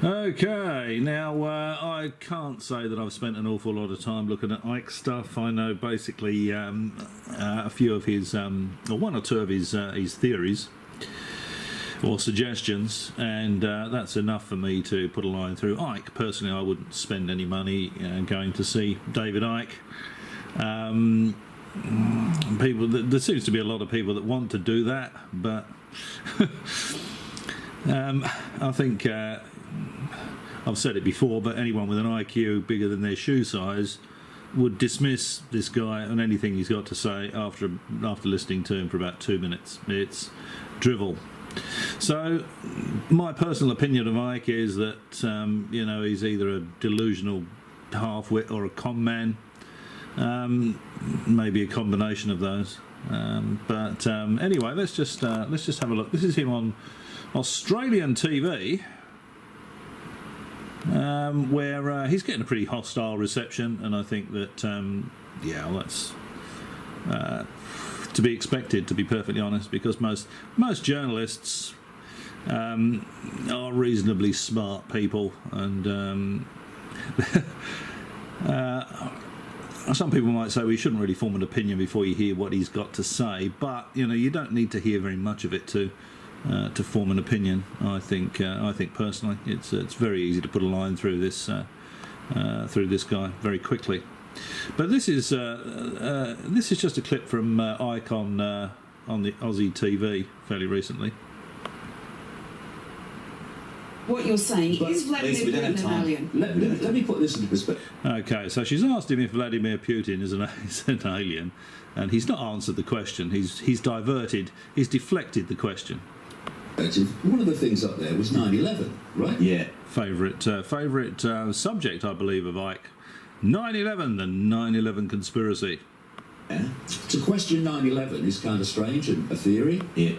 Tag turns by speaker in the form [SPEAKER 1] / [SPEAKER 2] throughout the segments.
[SPEAKER 1] Okay, now I can't say that I've spent an awful lot of time looking at Icke stuff. I know basically a few of his, or one or two of his theories or suggestions, and that's enough for me to put a line through Icke. Personally, I wouldn't spend any money going to see David Icke. There seems to be a lot of people that want to do that, but I think I've said it before, but anyone with an IQ bigger than their shoe size would dismiss this guy and anything he's got to say after listening to him for about 2 minutes. It's drivel. So my personal opinion of Icke is that he's either a delusional half-wit or a con man, maybe a combination of those. But anyway, let's just have a look. This is him on Australian TV, where he's getting a pretty hostile reception, and I think that that's to be expected, to be perfectly honest, because most journalists are reasonably smart people, and some people might say, well, you shouldn't really form an opinion before you hear what he's got to say, but you don't need to hear very much of it to form an opinion. I think personally, it's very easy to put a line through this guy very quickly. But this is just a clip from Icke on the Aussie TV fairly recently.
[SPEAKER 2] What you're saying is Vladimir Putin an alien?
[SPEAKER 3] Let me put this into perspective.
[SPEAKER 1] Okay, so she's asked him if Vladimir Putin is an alien, and he's not answered the question. He's deflected the question.
[SPEAKER 3] One of the things up there was 9/11, right?
[SPEAKER 1] Yeah. Favourite subject, I believe, of Icke. 9/11, the 9/11 conspiracy.
[SPEAKER 3] Yeah. To question 9/11 is kind of strange and a theory.
[SPEAKER 1] Yeah.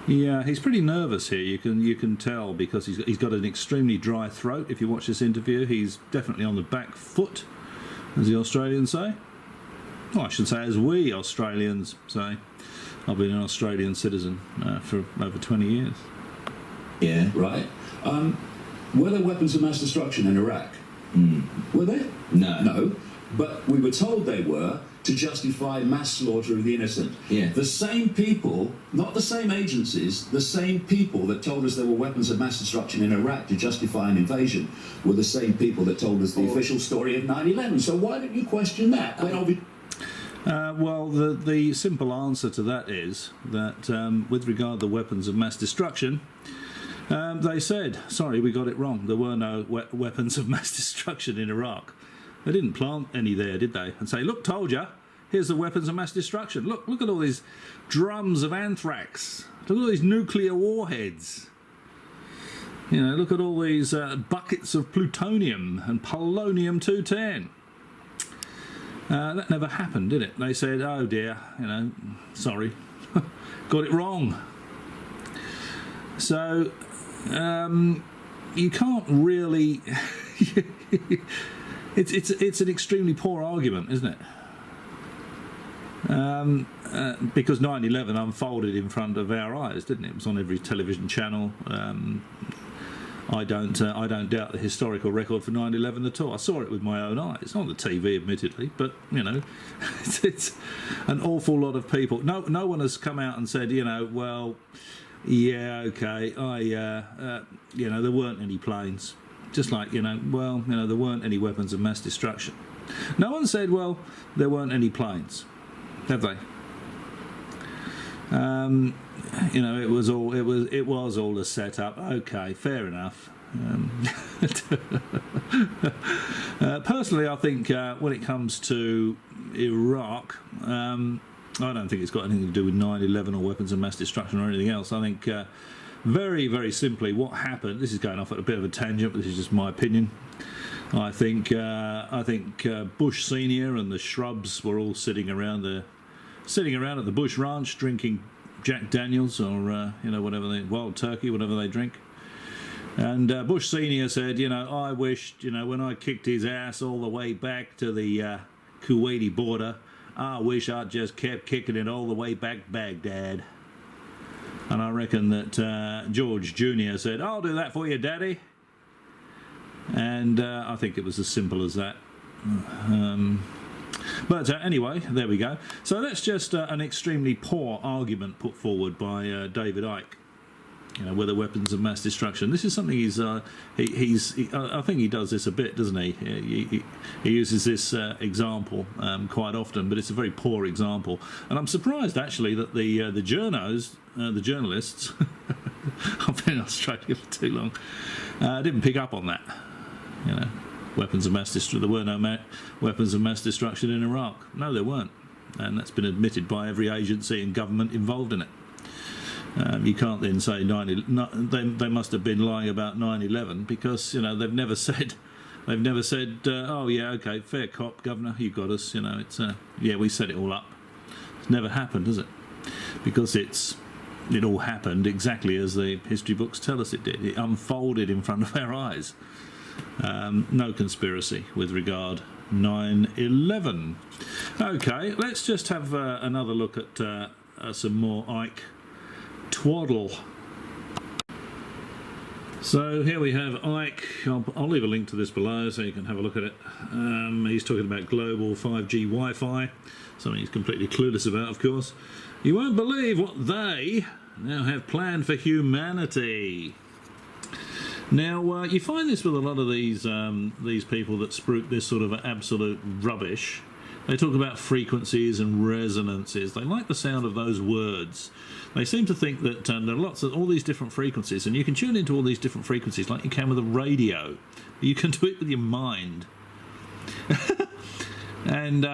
[SPEAKER 1] Yeah, he's pretty nervous here. You can tell because he's got an extremely dry throat. If you watch this interview, he's definitely on the back foot, as the Australians say. Well, I should say as we Australians say. I've been an Australian citizen for over 20 years.
[SPEAKER 3] Yeah, right. Were there weapons of mass destruction in Iraq? Were there?
[SPEAKER 4] No.
[SPEAKER 3] No. But we were told they were to justify mass slaughter of the innocent.
[SPEAKER 4] Yeah.
[SPEAKER 3] The same people, not the same agencies, the same people that told us there were weapons of mass destruction in Iraq to justify an invasion were the same people that told us the official story of 9/11. So why don't you question that?
[SPEAKER 1] Well, the simple answer to that is that with regard to weapons of mass destruction, they said, sorry, we got it wrong. There were no weapons of mass destruction in Iraq. They didn't plant any there, did they? And say, look, told you, here's the weapons of mass destruction. Look at all these drums of anthrax. Look at all these nuclear warheads. Look at all these buckets of plutonium and polonium-210. That never happened, did it? They said, oh dear, sorry, got it wrong. So, you can't really... It's an extremely poor argument, isn't it? Because 9/11 unfolded in front of our eyes, didn't it? It was on every television channel. I don't doubt the historical record for 9/11 at all. I saw it with my own eyes, on the TV, admittedly, but it's an awful lot of people. No one has come out and said, well, yeah, okay, there weren't any planes. Just like, there weren't any weapons of mass destruction. No one said, well, there weren't any planes, have they? It was all a setup. Okay, fair enough. Personally, I think when it comes to Iraq, I don't think it's got anything to do with 9/11 or weapons of mass destruction or anything else. I think very, very simply what happened, this is going off at a bit of a tangent, but this is just my opinion. I think Bush Senior and the Shrubs were all sitting around at the Bush Ranch drinking Jack Daniels or whatever Wild Turkey, whatever they drink. And Bush Senior said, I wished, when I kicked his ass all the way back to the Kuwaiti border, I wish I'd just kept kicking it all the way back to Baghdad. And I reckon that George Jr. said, I'll do that for you, Daddy. And I think it was as simple as that. But anyway, there we go. So that's just an extremely poor argument put forward by David Icke. You know, whether weapons of mass destruction. This is something I think he does this a bit, doesn't he? He uses this example quite often, but it's a very poor example. And I'm surprised actually that the journalists, I've been in Australia for too long, didn't pick up on that. You know, weapons of mass destruction. There were no weapons of mass destruction in Iraq. No, there weren't, and that's been admitted by every agency and government involved in it. You can't then say they must have been lying about 9/11 because they've never said, oh yeah, okay, fair cop, Governor, you got us. It's yeah, we set it all up. It's never happened, has it? Because it all happened exactly as the history books tell us it did. It unfolded in front of our eyes. No conspiracy with regard 9/11. Okay, let's just have another look at some more Icke twaddle. So here we have Icke. I'll leave a link to this below so you can have a look at it. He's talking about global 5G Wi-Fi, something he's completely clueless about, of course. You won't believe what they now have planned for humanity. Now, you find this with a lot of these people that spruik this sort of absolute rubbish. They talk about frequencies and resonances. They like the sound of those words. They seem to think that there are lots of all these different frequencies, and you can tune into all these different frequencies like you can with a radio. You can do it with your mind. And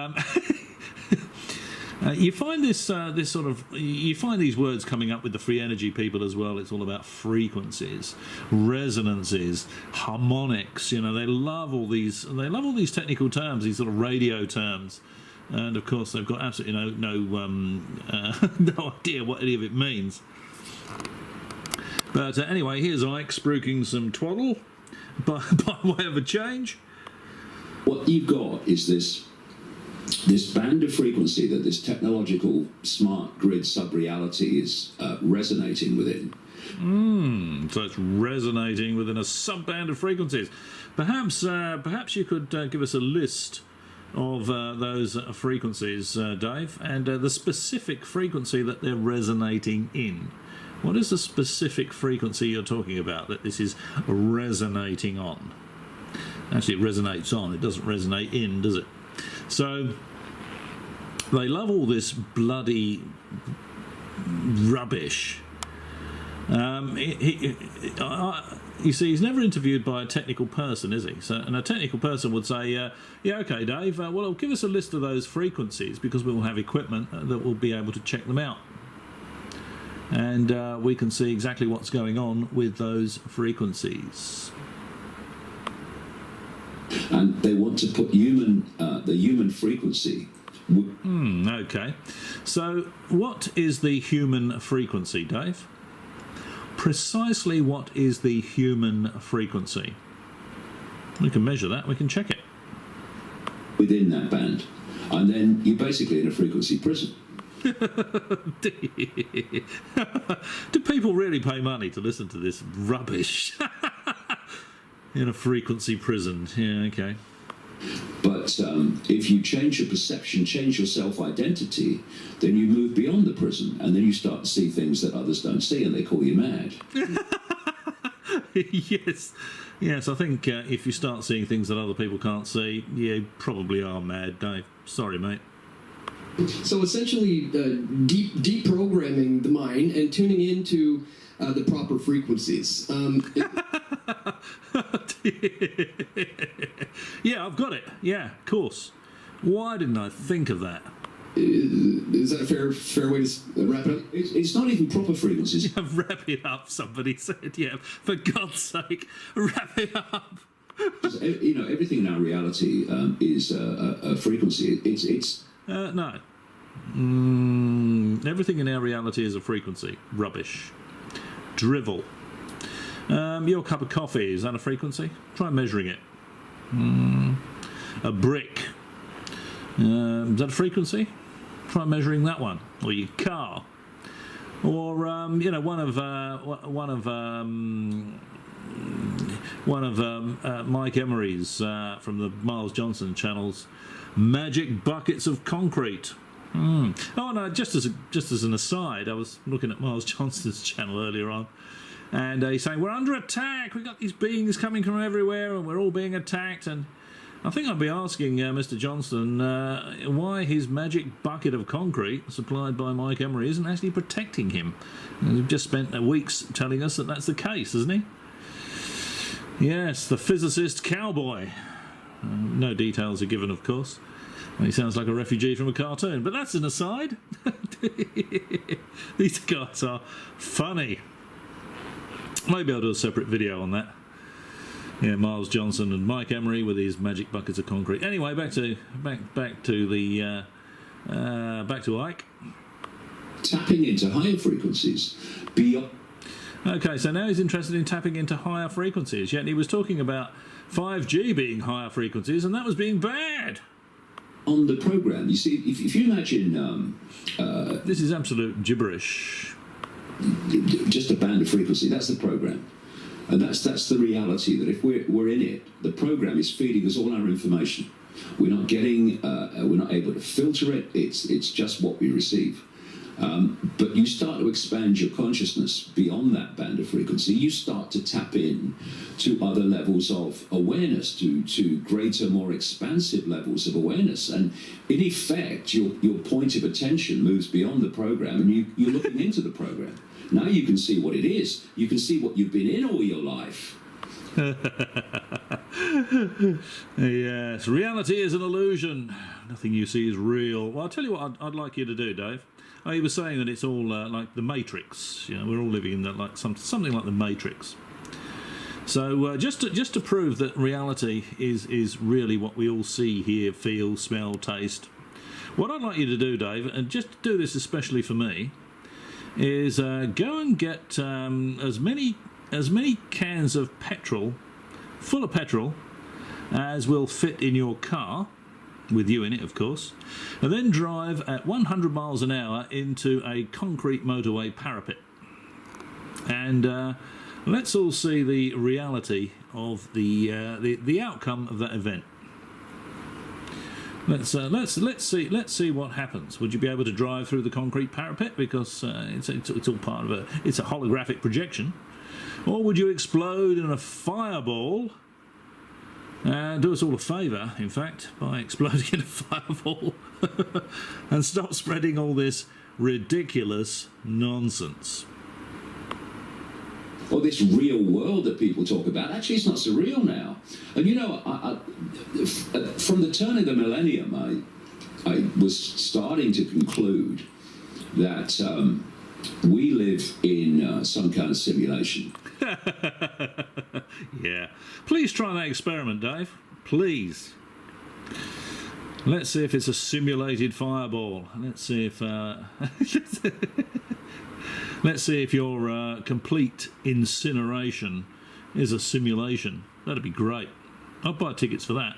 [SPEAKER 1] you find this sort of you find these words coming up with the free energy people as well. It's all about frequencies, resonances, harmonics. They love all these. They love all these technical terms, these sort of radio terms, and of course they've got absolutely no idea what any of it means. But anyway, here's Icke spruiking some twaddle by way of a change.
[SPEAKER 3] What you've got is this band of frequency that this technological smart grid sub-reality is resonating within.
[SPEAKER 1] So it's resonating within a sub-band of frequencies. Perhaps you could give us a list of those frequencies, Dave, and the specific frequency that they're resonating in. What is the specific frequency you're talking about that this is resonating on? Actually, it resonates on. It doesn't resonate in, does it? So they love all this bloody rubbish. You see, he's never interviewed by a technical person, is he? And a technical person would say, yeah, okay, Dave, well, give us a list of those frequencies because we will have equipment that will be able to check them out. And we can see exactly what's going on with those frequencies.
[SPEAKER 3] And they want to put the human frequency.
[SPEAKER 1] Okay. So what is the human frequency, Dave? Precisely what is the human frequency? We can measure that. We can check it.
[SPEAKER 3] Within that band. And then you're basically in a frequency prison.
[SPEAKER 1] Do people really pay money to listen to this rubbish? In a frequency prison. Yeah, okay.
[SPEAKER 3] But if you change your perception, change your self-identity, then you move beyond the prison, and then you start to see things that others don't see, and they call you mad.
[SPEAKER 1] Yes, I think if you start seeing things that other people can't see, you probably are mad, Dave. Sorry, mate.
[SPEAKER 4] So essentially, deprogramming the mind and tuning into the proper frequencies.
[SPEAKER 1] Yeah, I've got it. Yeah, of course. Why didn't I think of that?
[SPEAKER 4] Is that a fair way to wrap it up?
[SPEAKER 3] It's not even proper frequencies.
[SPEAKER 1] Yeah, wrap it up, somebody said. Yeah, for God's sake, wrap it up.
[SPEAKER 3] Everything in our reality is a frequency. It's
[SPEAKER 1] no. Everything in our reality is a frequency. Rubbish. Drivel. Your cup of coffee, is that a frequency? Try measuring it. A brick. Is that a frequency? Try measuring that one. Or your car. Or one of one of Mike Emery's from the Miles Johnson channel's Magic Buckets of Concrete. Oh no! Just as an aside, I was looking at Miles Johnson's channel earlier on, and he's saying we're under attack. We've got these beings coming from everywhere, and we're all being attacked. And I think I'd be asking Mr. Johnson why his magic bucket of concrete supplied by Mike Emery isn't actually protecting him. And he's just spent weeks telling us that that's the case, hasn't he? Yes, the physicist cowboy. No details are given, of course. He sounds like a refugee from a cartoon, but that's an aside. These guys are funny. Maybe I'll do a separate video on that. Yeah, Miles Johnson and Mike Emery with his magic buckets of concrete. Anyway, back to Icke.
[SPEAKER 3] Tapping into higher frequencies beyond.
[SPEAKER 1] Okay, so now he's interested in tapping into higher frequencies. Yet he was talking about 5G being higher frequencies, and that was being bad.
[SPEAKER 3] On the program, you see, if you imagine
[SPEAKER 1] this is absolute gibberish.
[SPEAKER 3] Just a band of frequency, that's the program, and that's the reality. That if we're in it, the program is feeding us all our information. We're not getting, we're not able to filter it. It's just what we receive. But you start to expand your consciousness beyond that band of frequency. You start to tap in to other levels of awareness, to greater, more expansive levels of awareness. And in effect, your point of attention moves beyond the program, and you're looking into the program. Now you can see what it is. You can see what you've been in all your life.
[SPEAKER 1] Yes, reality is an illusion. Nothing you see is real. Well, I'll tell you what I'd like you to do, Dave. He was saying that it's all like the Matrix. You know, we're all living in that, like something like the Matrix. So just to prove that reality is really what we all see, hear, feel, smell, taste. What I'd like you to do, Dave, and just do this especially for me, is go and get as many cans of petrol, full of petrol, as will fit in your car, with you in it, of course, and then drive at 100 miles an hour into a concrete motorway parapet. And let's all see the reality of the outcome of that event. Let's see what happens. Would you be able to drive through the concrete parapet because it's all part of it's a holographic projection, or would you explode in a fireball? Do us all a favour, in fact, by exploding in a fireball and stop spreading all this ridiculous nonsense.
[SPEAKER 3] Or this real world that people talk about, actually it's not so real now. And you know, from the turn of the millennium, I was starting to conclude that we live in some kind of simulation.
[SPEAKER 1] Yeah. Please try that experiment, Dave. Please. Let's see if it's a simulated fireball. Let's see if let's see if your complete incineration is a simulation. That'd be great. I'll buy tickets for that.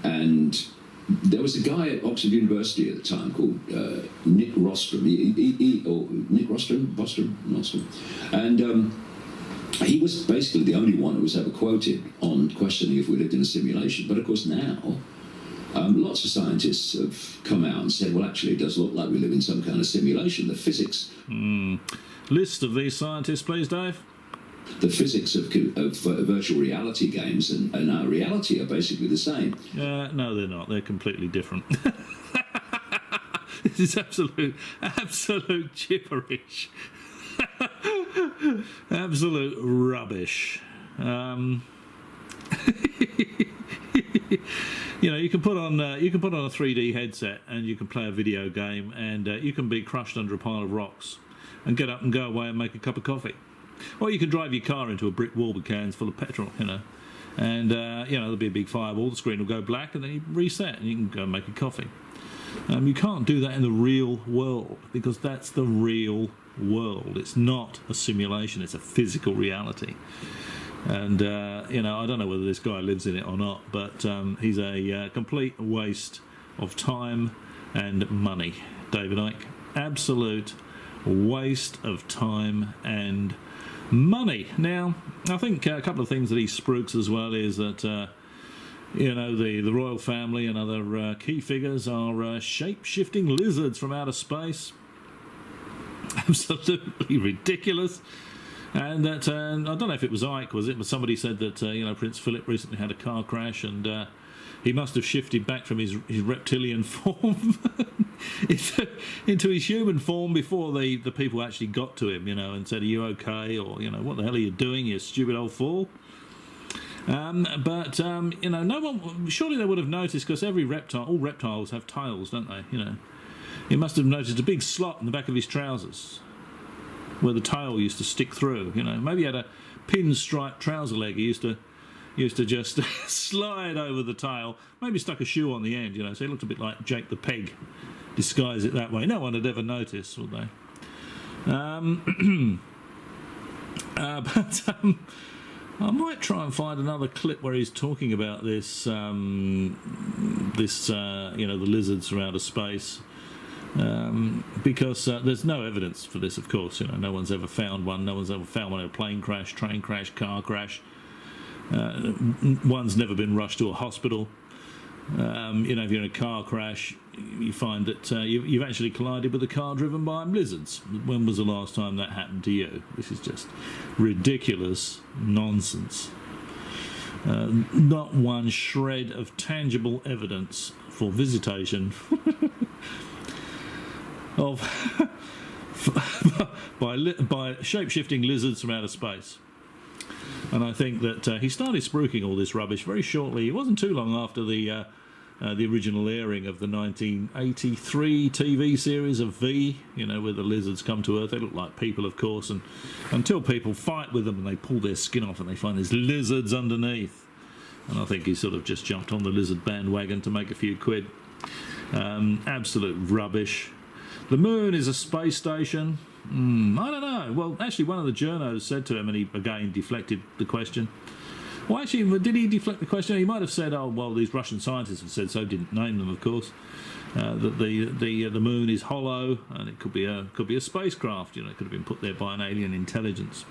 [SPEAKER 3] And there was a guy at Oxford University at the time called Nick Rostrom. Nick Rostrom, and he was basically the only one who was ever quoted on questioning if we lived in a simulation. But of course now, lots of scientists have come out and said, well, actually, it does look like we live in some kind of simulation. The physics.
[SPEAKER 1] List of these scientists, please, Dave.
[SPEAKER 3] The physics of virtual reality games and our reality are basically the same.
[SPEAKER 1] No, they're not. They're completely different. This is absolute gibberish. Absolute rubbish. You know, you can put on a 3D headset and you can play a video game, and you can be crushed under a pile of rocks and get up and go away and make a cup of coffee. Or you can drive your car into a brick wall with cans full of petrol, you know, and you know, there'll be a big fireball, the screen will go black, and then you reset and you can go and make a coffee. You can't do that in the real world, because that's the real world. It's not a simulation, it's a physical reality. And you know, I don't know whether this guy lives in it or not, but he's a complete waste of time and money, David Icke. Absolute waste of time and money. Now, I think a couple of things that he spruiks as well is that the royal family and other key figures are shape-shifting lizards from outer space. Absolutely ridiculous. And that, I don't know if it was Icke, was it? But somebody said that, Prince Philip recently had a car crash and he must have shifted back from his reptilian form into his human form before the people actually got to him, and said, "Are you okay?" Or, "What the hell are you doing, you stupid old fool?" But no one, surely they would have noticed, because all reptiles have tails, don't they? He must have noticed a big slot in the back of his trousers where the tail used to stick through. Maybe he had a pinstripe trouser leg. He used to just slide over the tail. Maybe stuck a shoe on the end. So he looked a bit like Jake the Peg. Disguise it that way. No one had ever noticed, would they? But I might try and find another clip where he's talking about this. The lizards from outer space. Because there's no evidence for this, of course. No one's ever found one. No one's ever found one in a plane crash, train crash, car crash. One's never been rushed to a hospital. If you're in a car crash, you find that you've actually collided with a car driven by lizards. When was the last time that happened to you? This is just ridiculous nonsense. Not one shred of tangible evidence for visitation of by shape-shifting lizards from outer space. And I think that he started spruiking all this rubbish very shortly. It wasn't too long after the original airing of the 1983 TV series of V, where the lizards come to Earth. They look like people, of course, and until people fight with them and they pull their skin off and they find there's lizards underneath. And I think he sort of just jumped on the lizard bandwagon to make a few quid. Absolute rubbish. The moon is a space station. I don't know. Well, actually, one of the journos said to him, and he again deflected the question. Well, actually, did he deflect the question? He might have said, "Oh, well, these Russian scientists have said so." Didn't name them, of course. That the moon is hollow, and it could be a spacecraft. It could have been put there by an alien intelligence.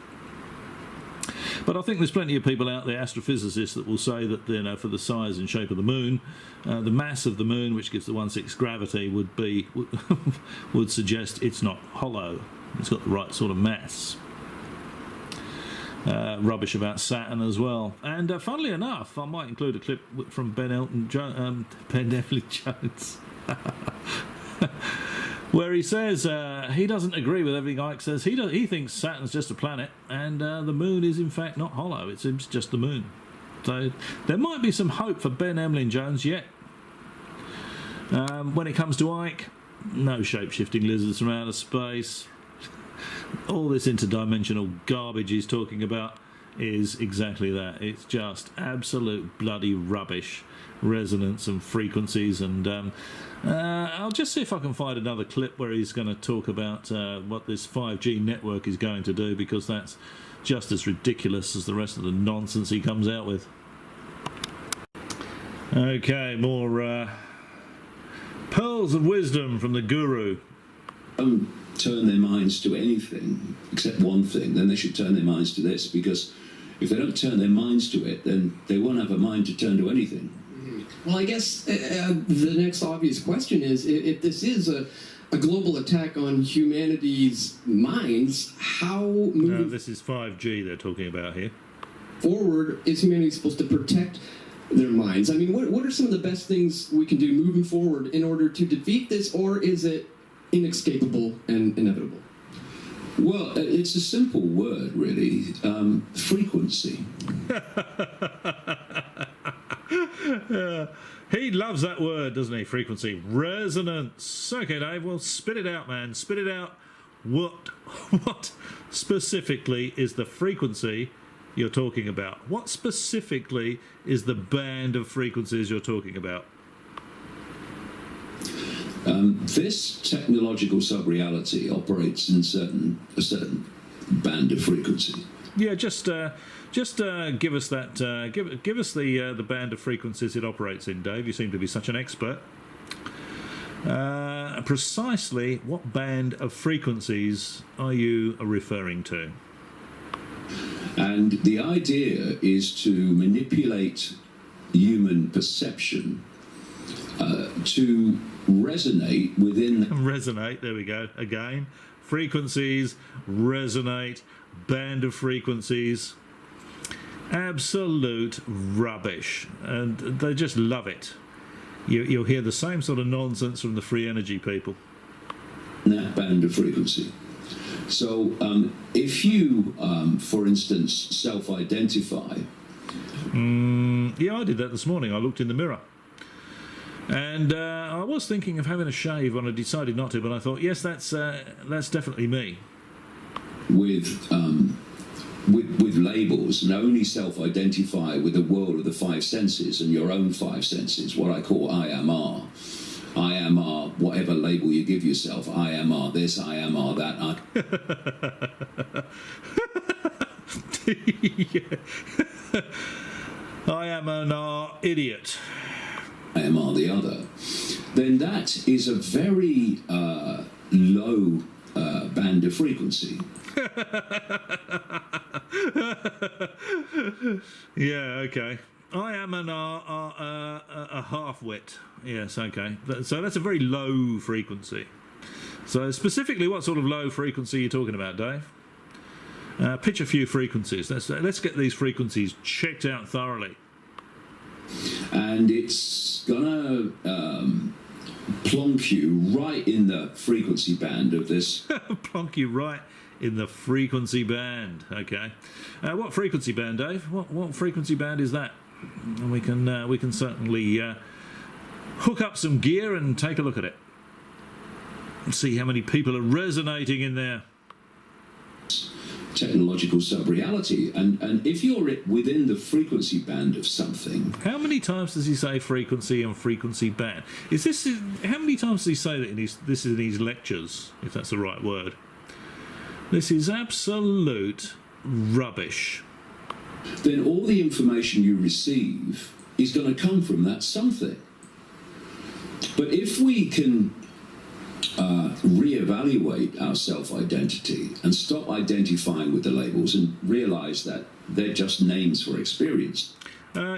[SPEAKER 1] But I think there's plenty of people out there, astrophysicists, that will say that for the size and shape of the moon, the mass of the moon, which gives the 1/6 gravity, would suggest it's not hollow. It's got the right sort of mass. Rubbish about Saturn as well. And funnily enough, I might include a clip from Ben Emlyn-Jones. Where he says he doesn't agree with everything Icke says. He thinks Saturn's just a planet, and the moon is in fact not hollow. It's just the moon. So there might be some hope for Ben Emlyn-Jones yet. When it comes to Icke, no shape-shifting lizards from outer space. All this interdimensional garbage he's talking about is exactly that. It's just absolute bloody rubbish. Resonance and frequencies, and I'll just see if I can find another clip where he's going to talk about what this 5G network is going to do, because that's just as ridiculous as the rest of the nonsense he comes out with. Okay, more pearls of wisdom from the guru.
[SPEAKER 3] Turn their minds to anything except one thing, then they should turn their minds to this, because if they don't turn their minds to it, then they won't have a mind to turn to anything.
[SPEAKER 4] Well, I guess the next obvious question is, if this is a global attack on humanity's minds, how moving
[SPEAKER 1] this is 5G they're talking about here.
[SPEAKER 4] forward is humanity supposed to protect their minds? I mean, what are some of the best things we can do moving forward in order to defeat this, or is it inescapable and inevitable?
[SPEAKER 3] Well, it's a simple word, really. Frequency.
[SPEAKER 1] He loves that word, doesn't he? Frequency. Resonance. Okay, Dave, well, spit it out, man. Spit it out. What specifically is the frequency you're talking about? What specifically is the band of frequencies you're talking about?
[SPEAKER 3] This technological sub-reality operates in a certain band of frequency.
[SPEAKER 1] Yeah, just give us that. Give us the band of frequencies it operates in, Dave. You seem to be such an expert. Precisely what band of frequencies are you referring to?
[SPEAKER 3] And the idea is to manipulate human perception to resonate within...
[SPEAKER 1] Resonate, there we go, again. Frequencies, resonate, band of frequencies. Absolute rubbish. And they just love it. You'll hear the same sort of nonsense from the free energy people.
[SPEAKER 3] That band of frequency. So if you, for instance, self-identify...
[SPEAKER 1] yeah, I did that this morning. I looked in the mirror. And I was thinking of having a shave and I decided not to, but I thought, yes, that's definitely me.
[SPEAKER 3] With labels, and only self-identify with the world of the five senses and your own five senses, what I call I am R. I am R, whatever label you give yourself. I am R this, I am R that.
[SPEAKER 1] I am an R idiot.
[SPEAKER 3] I am R the other. Then that is a very low band of frequency.
[SPEAKER 1] Yeah, okay. I am an a half-wit. Yes, okay. So that's a very low frequency. So specifically, what sort of low frequency are you talking about, Dave? Pitch a few frequencies. Let's get these frequencies checked out thoroughly.
[SPEAKER 3] And it's gonna plonk you right in the frequency band of this.
[SPEAKER 1] Plonk you right in the frequency band. Okay. What frequency band, Dave? What frequency band is that? And we can certainly hook up some gear and take a look at it. See how many people are resonating in there.
[SPEAKER 3] Technological sub-reality, and if you're within the frequency band of something...
[SPEAKER 1] How many times does he say frequency and frequency band? How many times does he say that this is in his lectures, if that's the right word? This is absolute rubbish.
[SPEAKER 3] Then all the information you receive is going to come from that something. But if we can reevaluate our self-identity and stop identifying with the labels and realise that they're just names for experience.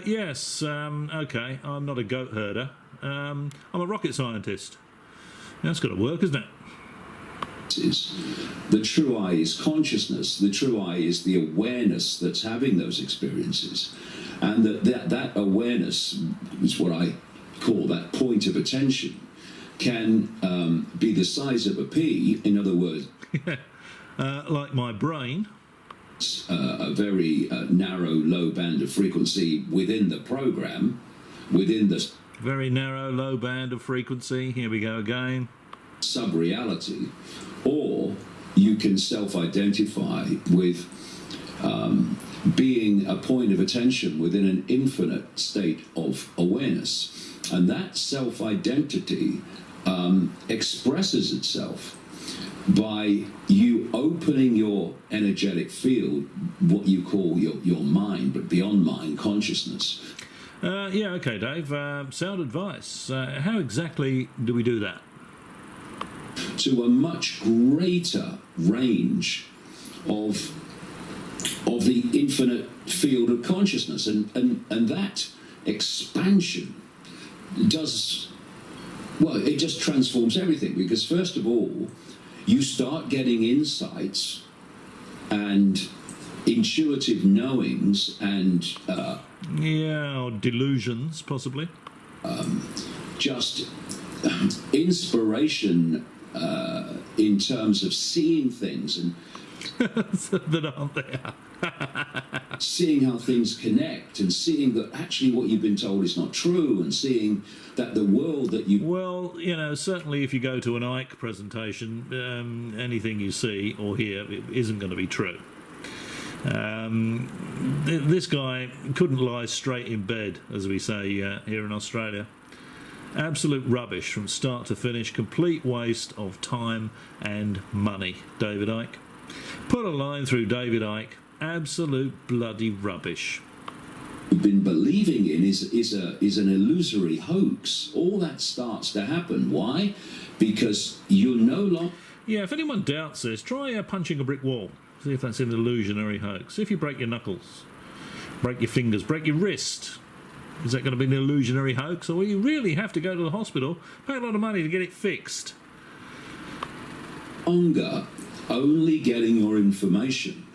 [SPEAKER 1] Yes, okay, I'm not a goat herder. I'm a rocket scientist. That's got to work, isn't it?
[SPEAKER 3] The true I is consciousness. The true I is the awareness that's having those experiences. And that awareness is what I call that point of attention. Can be the size of a pea, in other words...
[SPEAKER 1] like my brain.
[SPEAKER 3] A very narrow, low band of frequency within the program, within the...
[SPEAKER 1] Very narrow, low band of frequency. Here we go again.
[SPEAKER 3] Sub-reality. Or you can self-identify with being a point of attention within an infinite state of awareness. And that self-identity expresses itself by you opening your energetic field, what you call your mind, but beyond mind, consciousness.
[SPEAKER 1] Yeah, okay, Dave. Sound advice. How exactly do we do that?
[SPEAKER 3] To a much greater range of the infinite field of consciousness. And that expansion does... Well, it just transforms everything, because first of all, you start getting insights and intuitive knowings and...
[SPEAKER 1] or delusions, possibly.
[SPEAKER 3] Just inspiration in terms of seeing things and...
[SPEAKER 1] that aren't there.
[SPEAKER 3] Seeing how things connect and seeing that actually what you've been told is not true, and seeing that the world that you...
[SPEAKER 1] Well, certainly if you go to an Icke presentation, anything you see or hear isn't going to be true. This guy couldn't lie straight in bed, as we say here in Australia. Absolute rubbish from start to finish, complete waste of time and money, David Icke. Put a line through David Icke. Absolute bloody rubbish.
[SPEAKER 3] You've been believing in is an illusory hoax. All that starts to happen. Why? Because you're no longer...
[SPEAKER 1] Yeah, if anyone doubts this, try punching a brick wall. See if that's an illusionary hoax. See if you break your knuckles, break your fingers, break your wrist. Is that going to be an illusionary hoax, or will you really have to go to the hospital, pay a lot of money to get it fixed?
[SPEAKER 3] Only getting your information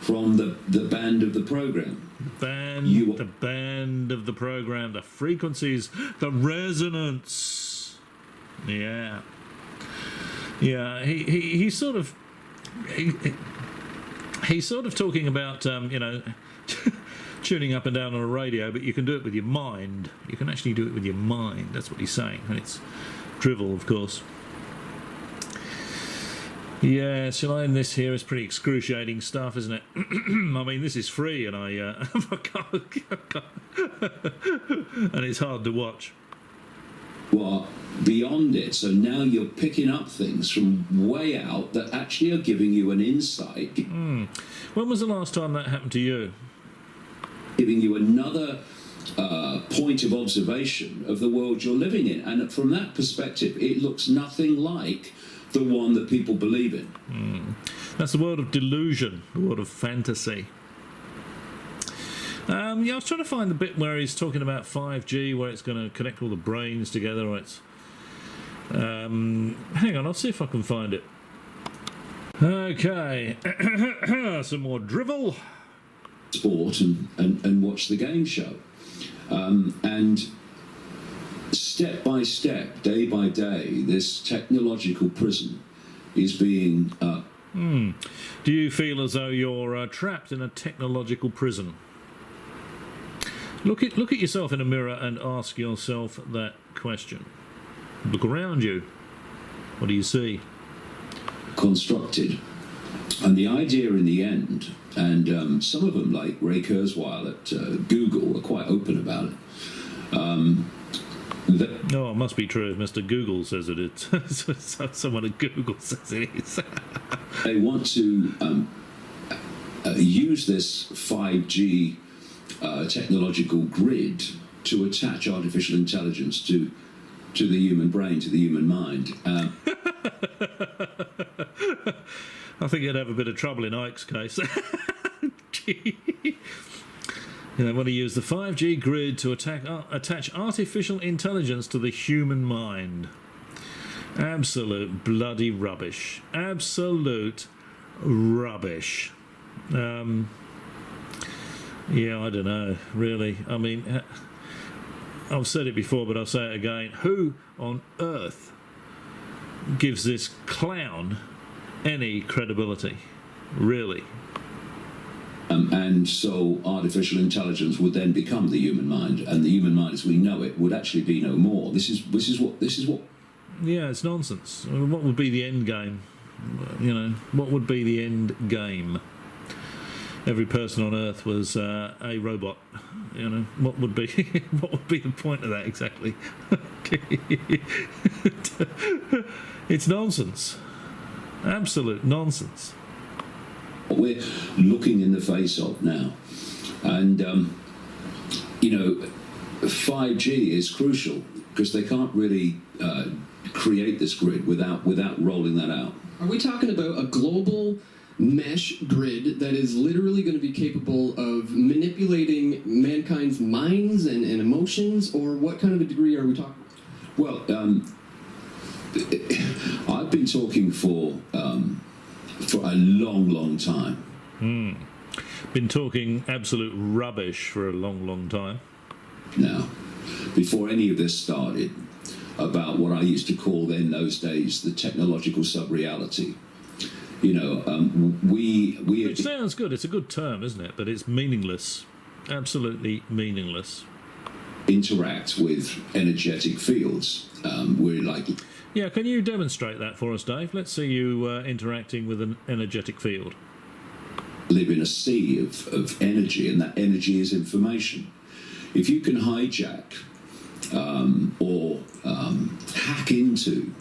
[SPEAKER 3] from the band of the program.
[SPEAKER 1] The band of the program, the frequencies, the resonance. Yeah. Yeah, he's sort of talking about tuning up and down on a radio, but you can do it with your mind. You can actually do it with your mind. That's what he's saying, and it's drivel, of course. Yeah, shall I end this here? It's pretty excruciating stuff, isn't it? I mean, this is free, and I can't, and it's hard to watch.
[SPEAKER 3] Well, beyond it, so now you're picking up things from way out that actually are giving you an insight.
[SPEAKER 1] When was the last time that happened to you?
[SPEAKER 3] Giving you another point of observation of the world you're living in. And from that perspective, it looks nothing like the one that people believe in.
[SPEAKER 1] That's the world of delusion, the world of fantasy. I was trying to find the bit where he's talking about 5G, where it's going to connect all the brains together. Or it's hang on, I'll see if I can find it. Okay, some more drivel.
[SPEAKER 3] Sport and watch the game show. And step by step, day by day, this technological prison is being...
[SPEAKER 1] Do you feel as though you're trapped in a technological prison? Look at yourself in a mirror and ask yourself that question. Look around you. What do you see?
[SPEAKER 3] Constructed. And the idea in the end, and some of them, like Ray Kurzweil at Google, are quite open about it.
[SPEAKER 1] Oh, it must be true if Mr. Google says it is. Someone at Google says it is.
[SPEAKER 3] They want to use this 5G technological grid to attach artificial intelligence to the human brain, to the human mind.
[SPEAKER 1] I think you'd have a bit of trouble in Icke's case. They want to use the 5G grid to attach artificial intelligence to the human mind. Absolute bloody rubbish. Absolute rubbish. Yeah, I don't know, really. I mean, I've said it before, but I'll say it again. Who on earth gives this clown any credibility? Really?
[SPEAKER 3] And so artificial intelligence would then become the human mind, and the human mind as we know it would actually be no more. This is what.
[SPEAKER 1] Yeah, it's nonsense. I mean, what would be the end game? What would be the end game? Every person on Earth was a robot. What would be the point of that exactly? It's nonsense. Absolute nonsense.
[SPEAKER 3] What we're looking in the face of now, and 5G is crucial because they can't really create this grid without rolling that out.
[SPEAKER 4] Are we talking about a global mesh grid that is literally going to be capable of manipulating mankind's minds and emotions, or what kind of a degree are we talking about?
[SPEAKER 3] Well, I've been talking for a long time.
[SPEAKER 1] Been talking absolute rubbish for a long time.
[SPEAKER 3] Now, before any of this started, about what I used to call in those days the technological sub-reality.
[SPEAKER 1] Which sounds good. It's a good term, isn't it? But it's meaningless. Absolutely meaningless.
[SPEAKER 3] Interact with energetic fields. We're like...
[SPEAKER 1] Yeah, can you demonstrate that for us, Dave? Let's see you interacting with an energetic field.
[SPEAKER 3] Live in a sea of energy, and that energy is information. If you can hijack or hack into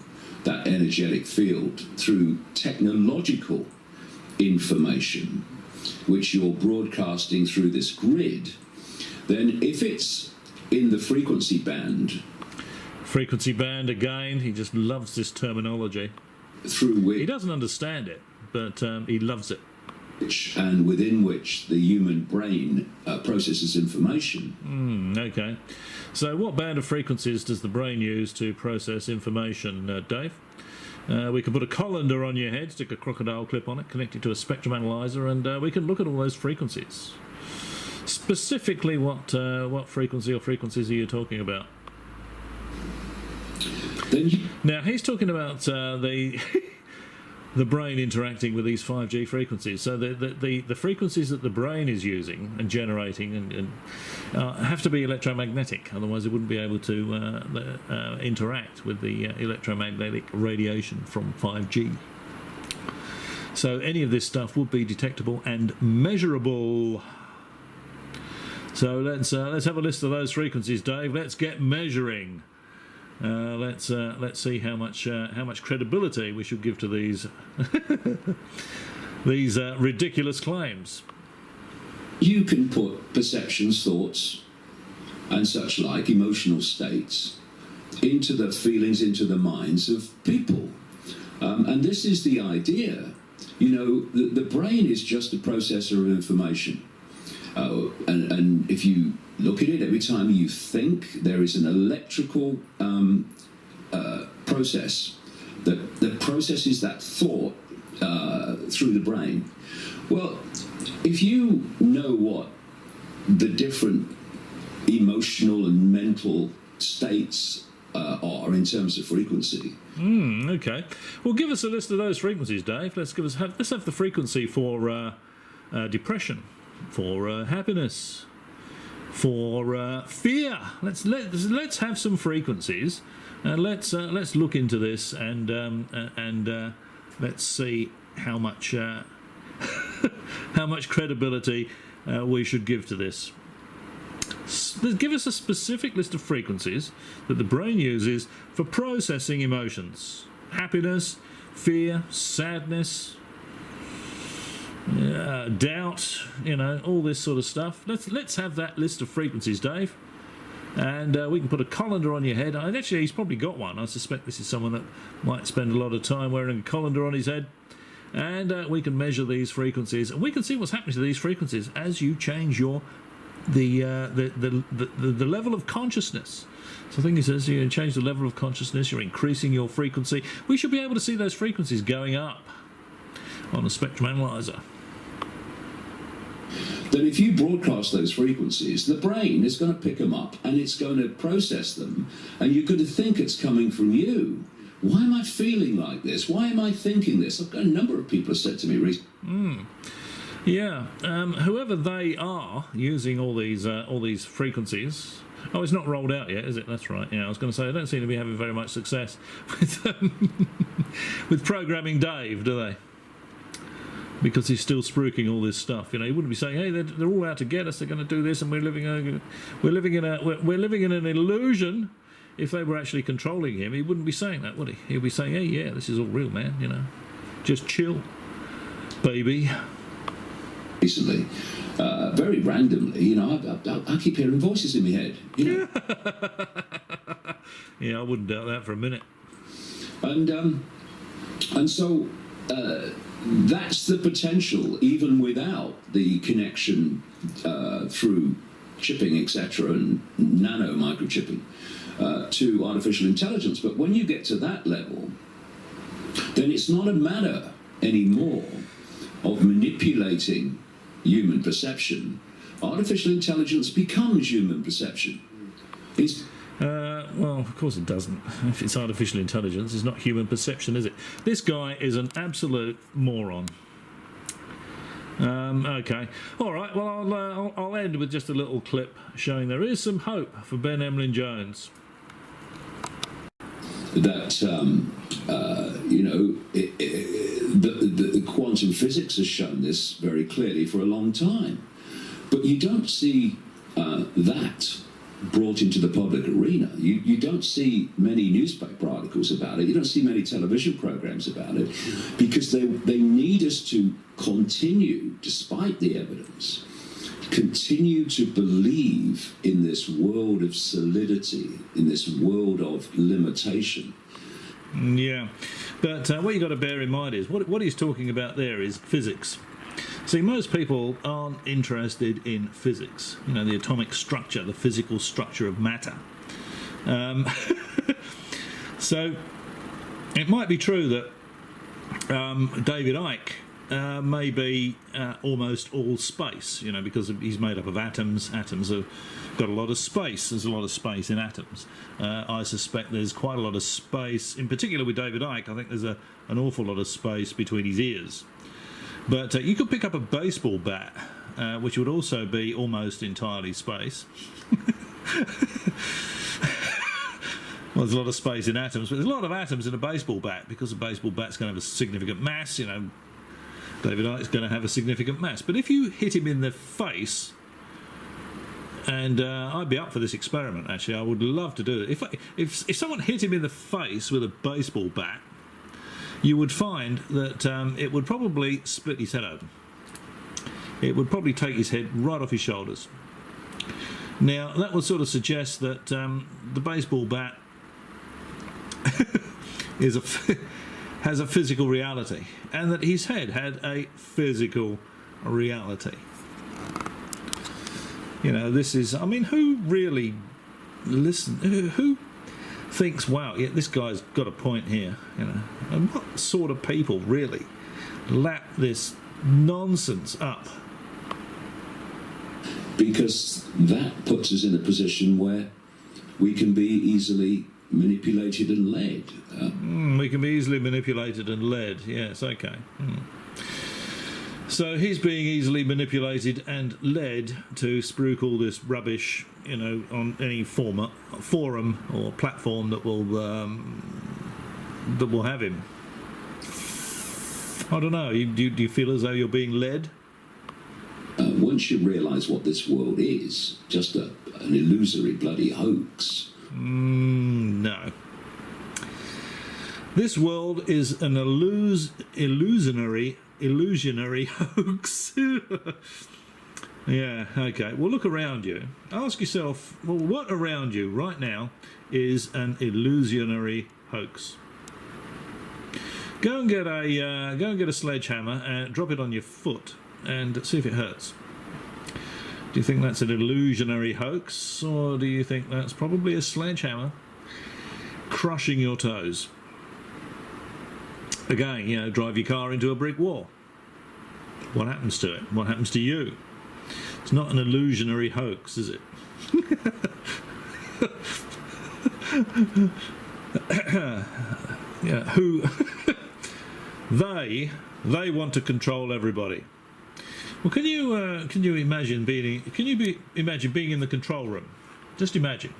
[SPEAKER 3] that energetic field through technological information, which you're broadcasting through this grid, then if it's in the frequency band...
[SPEAKER 1] Frequency band again, he just loves this terminology.
[SPEAKER 3] Through which...
[SPEAKER 1] He doesn't understand it, but he loves it.
[SPEAKER 3] and within which the human brain processes information.
[SPEAKER 1] Okay. So what band of frequencies does the brain use to process information, Dave? We can put a colander on your head, stick a crocodile clip on it, connect it to a spectrum analyzer, and we can look at all those frequencies. Specifically, what frequency or frequencies are you talking about? Now, he's talking about the the brain interacting with these 5G frequencies. So the frequencies that the brain is using and generating and have to be electromagnetic, otherwise it wouldn't be able to interact with the electromagnetic radiation from 5G. So any of this stuff would be detectable and measurable. So let's have a list of those frequencies, Dave. Let's get measuring. Let's see how much credibility we should give to these these ridiculous claims.
[SPEAKER 3] You can put perceptions, thoughts, and such like, emotional states, into the feelings, into the minds of people. And this is the idea. You know, the brain is just a processor of information. And if you look at it, every time you think, there is an electrical process that processes that thought through the brain. Well, if you know what the different emotional and mental states are in terms of frequency.
[SPEAKER 1] Okay. Well, give us a list of those frequencies, Dave. Let's have the frequency for depression, for happiness, for fear. Let's have some frequencies. Let's look into this and let's see how much how much credibility we should give to this. Give us a specific list of frequencies that the brain uses for processing emotions: happiness, fear, sadness, doubt, all this sort of stuff. Let's have that list of frequencies, Dave, and we can put a colander on your head. And actually, he's probably got one. I suspect this is someone that might spend a lot of time wearing a colander on his head, and we can measure these frequencies, and we can see what's happening to these frequencies as you change your the level of consciousness. So I think he says you change the level of consciousness, you're increasing your frequency. We should be able to see those frequencies going up on a spectrum analyzer.
[SPEAKER 3] That if you broadcast those frequencies, the brain is going to pick them up and it's going to process them, and you're going to think it's coming from you. Why am I feeling like this? Why am I thinking this? I've got a number of people have said to me recently.
[SPEAKER 1] Yeah, whoever they are using all these frequencies. Oh, it's not rolled out yet, is it? That's right. Yeah, I was going to say, I don't seem to be having very much success with programming Dave, do they? Because he's still spruiking all this stuff. He wouldn't be saying, "Hey, they're all out to get us. They're going to do this, and we're living in an illusion." If they were actually controlling him, he wouldn't be saying that, would he? He'd be saying, "Hey, yeah, this is all real, man. Just chill, baby."
[SPEAKER 3] Recently, very randomly, I keep hearing voices in my head.
[SPEAKER 1] Yeah, I wouldn't doubt that for a minute.
[SPEAKER 3] And so that's the potential, even without the connection through chipping, etc., and nano microchipping to artificial intelligence. But when you get to that level, then it's not a matter anymore of manipulating human perception. Artificial intelligence becomes human perception.
[SPEAKER 1] Well, of course it doesn't. If it's artificial intelligence, it's not human perception, is it? This guy is an absolute moron. Okay. All right. Well, I'll end with just a little clip showing there is some hope for Ben Emlyn-Jones.
[SPEAKER 3] That the quantum physics has shown this very clearly for a long time, but you don't see that brought into the public arena. You don't see many newspaper articles about it. You don't see many television programs about it, because they need us to continue, despite the evidence, continue to believe in this world of solidity, in this world of limitation.
[SPEAKER 1] Yeah, but what you've got to bear in mind is what he's talking about there is physics. See, most people aren't interested in physics, you know, the atomic structure, the physical structure of matter. So it might be true that David Icke may be almost all space, you know, because he's made up of atoms. Atoms have got a lot of space. There's a lot of space in atoms. I suspect there's quite a lot of space, in particular with David Icke. I think there's an awful lot of space between his ears. But you could pick up a baseball bat, which would also be almost entirely space. Well, there's a lot of space in atoms, but there's a lot of atoms in a baseball bat, because a baseball bat's going to have a significant mass, you know. David Icke's going to have a significant mass. But if you hit him in the face, and I'd be up for this experiment, actually, I would love to do it. If someone hit him in the face with a baseball bat, you would find that it would probably split his head open. It would probably take his head right off his shoulders. Now, that would sort of suggest that the baseball bat has a physical reality, and that his head had a physical reality. You know, this is, I mean, who really who thinks, wow, yeah, this guy's got a point here, you know? And what sort of people really lap this nonsense up?
[SPEAKER 3] Because that puts us in a position where we can be easily manipulated and led.
[SPEAKER 1] We can be easily manipulated and led, yes, okay. So he's being easily manipulated and led to spruik all this rubbish, you know, on any forum or platform that will have him. I don't know. Do you feel as though you're being led?
[SPEAKER 3] Once you realise what this world is, just an illusory bloody hoax.
[SPEAKER 1] No. This world is an illusionary hoax. Yeah, okay. Well, look around you. Ask yourself, well, what around you right now is an illusionary hoax? Go and get a sledgehammer and drop it on your foot and see if it hurts. Do you think that's an illusionary hoax, or do you think that's probably a sledgehammer crushing your toes? Again, you know, drive your car into a brick wall. What happens to it? What happens to you? It's not an illusionary hoax, is it? Yeah, who they want to control everybody. Well, can you imagine being in the control room? Just imagine.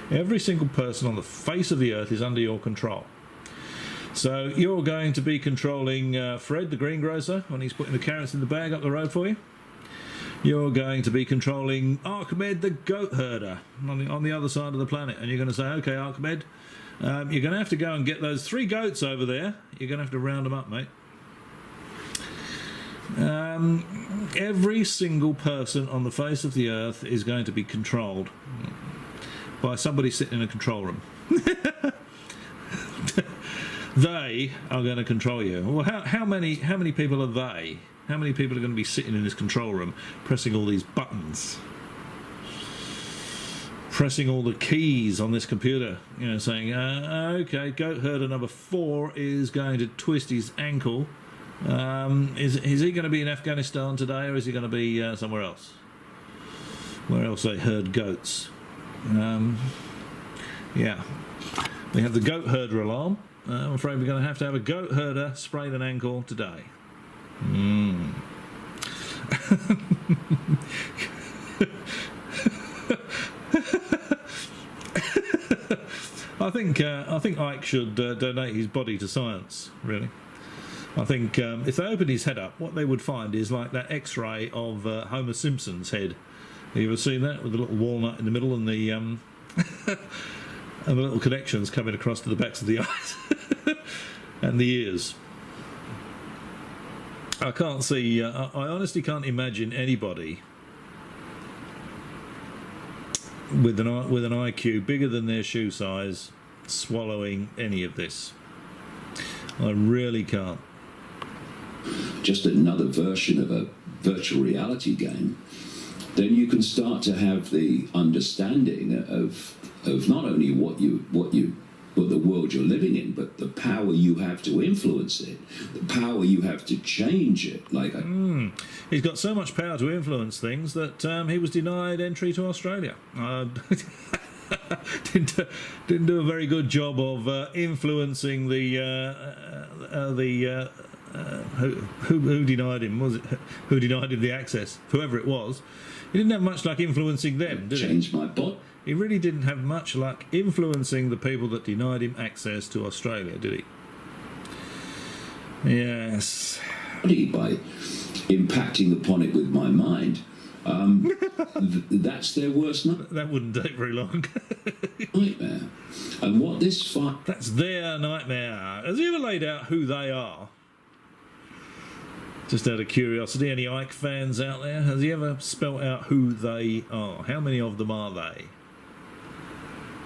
[SPEAKER 1] Every single person on the face of the earth is under your control. So you're going to be controlling Fred, the greengrocer, when he's putting the carrots in the bag up the road for you. You're going to be controlling Archibald, the goat herder, on the other side of the planet. And you're going to say, okay, Archibald, you're going to have to go and get those 3 goats over there. You're going to have to round them up, mate. Every single person on the face of the earth is going to be controlled by somebody sitting in a control room. They are going to control you. Well, how many people are they? How many people are going to be sitting in this control room pressing all these buttons? Pressing all the keys on this computer, you know, saying, okay, goat herder number 4 is going to twist his ankle. Is he going to be in Afghanistan today, or is he going to be somewhere else? Where else they herd goats? Yeah. We have the goat herder alarm. I'm afraid we're going to have a goat herder sprain an ankle today. I think Icke should donate his body to science, really. I think if they opened his head up, what they would find is like that X-ray of Homer Simpson's head. Have you ever seen that, with the little walnut in the middle and the and the little connections coming across to the backs of the eyes and the ears? I can't see. I honestly can't imagine anybody with an IQ bigger than their shoe size swallowing any of this. I really can't.
[SPEAKER 3] just another version of a virtual reality game, then you can start to have the understanding of not only what the world you're living in, but the power you have to influence it, the power you have to change it.
[SPEAKER 1] He's got so much power to influence things that he was denied entry to Australia. Didn't do a very good job of influencing who denied him. Was it who denied him the access? Whoever it was, he didn't have much luck influencing them, did he?
[SPEAKER 3] Changed my bot.
[SPEAKER 1] He really didn't have much luck influencing the people that denied him access to Australia, did he? Yes.
[SPEAKER 3] By impacting upon it with my mind. That's their worst nightmare.
[SPEAKER 1] That wouldn't take very long.
[SPEAKER 3] And what this
[SPEAKER 1] That's their nightmare. Has he ever laid out who they are? Just out of curiosity, any Icke fans out there? Has he ever spelt out who they are? How many of them are they?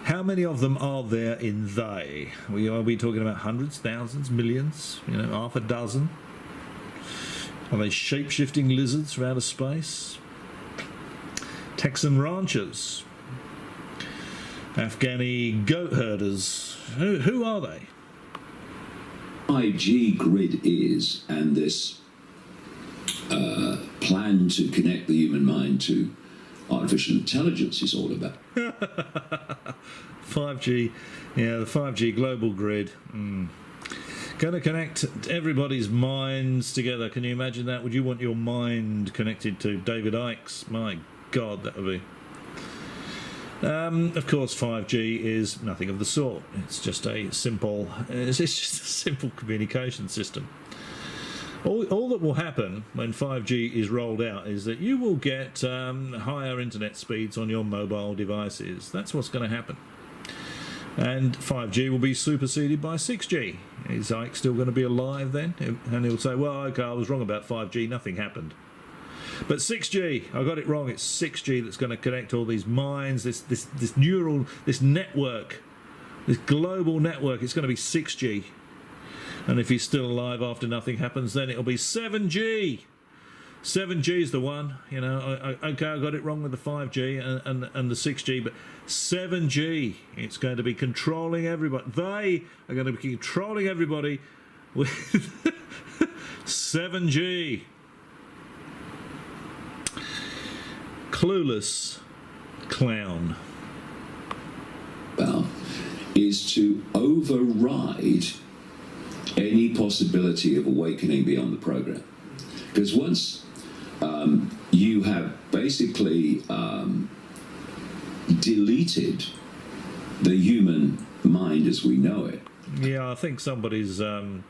[SPEAKER 1] How many of them are there in they? Are we talking about hundreds, thousands, millions? Half a dozen? Are they shape-shifting lizards from outer space? Texan ranchers? Afghani goat herders? Who are they?
[SPEAKER 3] 5G grid is, and this plan to connect the human mind to artificial intelligence is all about.
[SPEAKER 1] 5G, yeah, the 5G global grid. Going to connect everybody's minds together. Can you imagine that? Would you want your mind connected to David Icke's? My God, that would be. Of course, 5G is nothing of the sort. It's just a simple. It's just a simple communication system. All that will happen when 5G is rolled out is that you will get higher internet speeds on your mobile devices. That's what's going to happen. And 5G will be superseded by 6G. Is Icke still going to be alive then? And he'll say, well, okay, I was wrong about 5G, nothing happened. But 6G, I got it wrong, it's 6G that's going to connect all these minds, this neural, this network, this global network. It's going to be 6G. And if he's still alive after nothing happens, then it'll be 7G. 7G is the one, okay, I got it wrong with the 5G and the 6G, but 7G, it's going to be controlling everybody. They are going to be controlling everybody with 7G. Clueless clown.
[SPEAKER 3] Well, is to override any possibility of awakening beyond the program. Because once you have basically deleted the human mind as we know it.
[SPEAKER 1] Yeah, I think somebody's done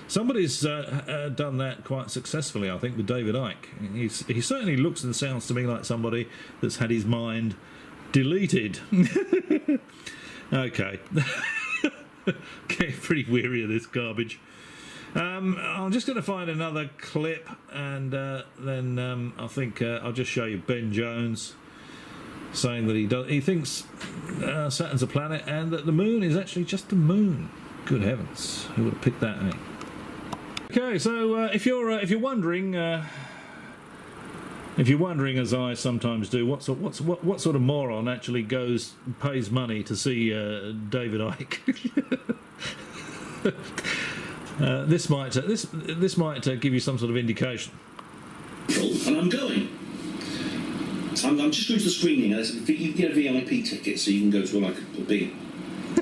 [SPEAKER 1] that quite successfully, I think, with David Icke. He certainly looks and sounds to me like somebody that's had his mind deleted. Okay. Getting pretty weary of this garbage. I'm just going to find another clip, and then I think I'll just show you Ben Jones saying that he thinks Saturn's a planet and that the moon is actually just the moon. Good heavens, who would have picked that? Okay, so if you're wondering, as I sometimes do, what sort of moron actually pays money to see David Icke? This might give you some sort of indication.
[SPEAKER 5] And I'm going. I'm just going to the screening. You can get a VIP ticket, so you can go to a big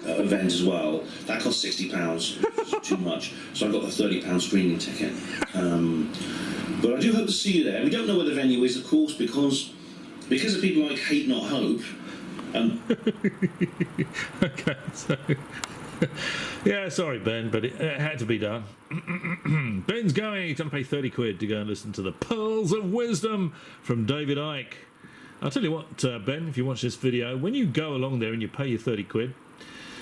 [SPEAKER 5] event as well. That costs £60, too much. So I got a £30 screening ticket. But I do hope to see you there. We don't know where the venue is, of course, because of people like Hate Not Hope.
[SPEAKER 1] Okay, so yeah, sorry Ben, but it had to be done. Ben's going. He's going to pay 30 quid to go and listen to the pearls of wisdom from David Icke. I'll tell you what, Ben, if you watch this video, when you go along there and you pay your 30 quid,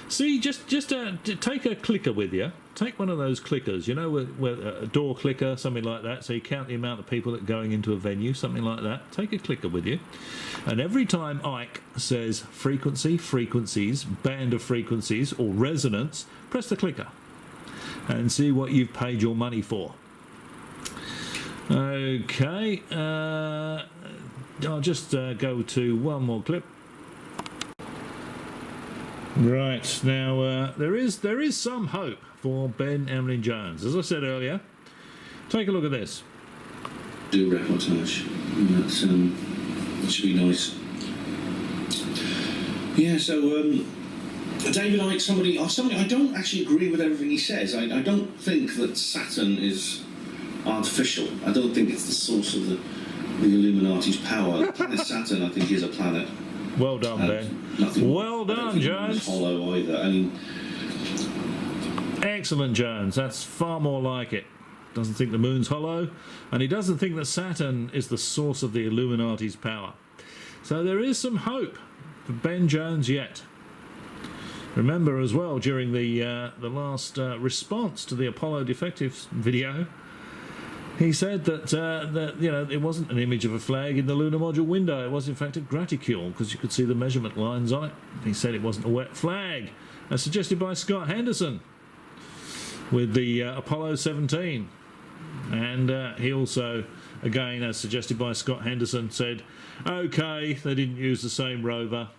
[SPEAKER 1] see, just take a clicker with you. Take one of those clickers, with a door clicker, something like that, so you count the amount of people that are going into a venue, something like that. Take a clicker with you. And every time Icke says frequency, frequencies, band of frequencies, or resonance, press the clicker and see what you've paid your money for. Okay, I'll just go to one more clip. Right, now there is some hope for Ben Emlyn-Jones. As I said earlier, take a look at this.
[SPEAKER 5] Do reportage. That should be nice. Yeah, so David Icke, somebody, I don't actually agree with everything he says. I don't think that Saturn is artificial. I don't think it's the source of the Illuminati's power. The planet Saturn, I think, is a planet.
[SPEAKER 1] Well done, Ben. Well done, Jones.
[SPEAKER 5] Hollow either. I mean,
[SPEAKER 1] excellent, Jones. That's far more like it. Doesn't think the moon's hollow, and he doesn't think that Saturn is the source of the Illuminati's power. So there is some hope for Ben Jones yet. Remember as well, during the last response to the Apollo Defectives video, he said that it wasn't an image of a flag in the lunar module window. It was in fact a graticule, because you could see the measurement lines on it. He said it wasn't a wet flag, as suggested by Scott Henderson with the Apollo 17. And he also, again, as suggested by Scott Henderson, said, okay, they didn't use the same rover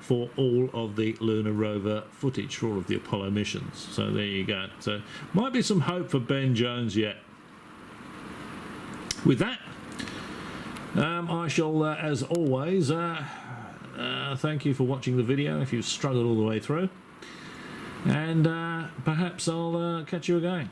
[SPEAKER 1] for all of the lunar rover footage for all of the Apollo missions. So there you go. So might be some hope for Ben Jones yet. With that, I shall, as always, thank you for watching the video if you've struggled all the way through. And perhaps I'll catch you again.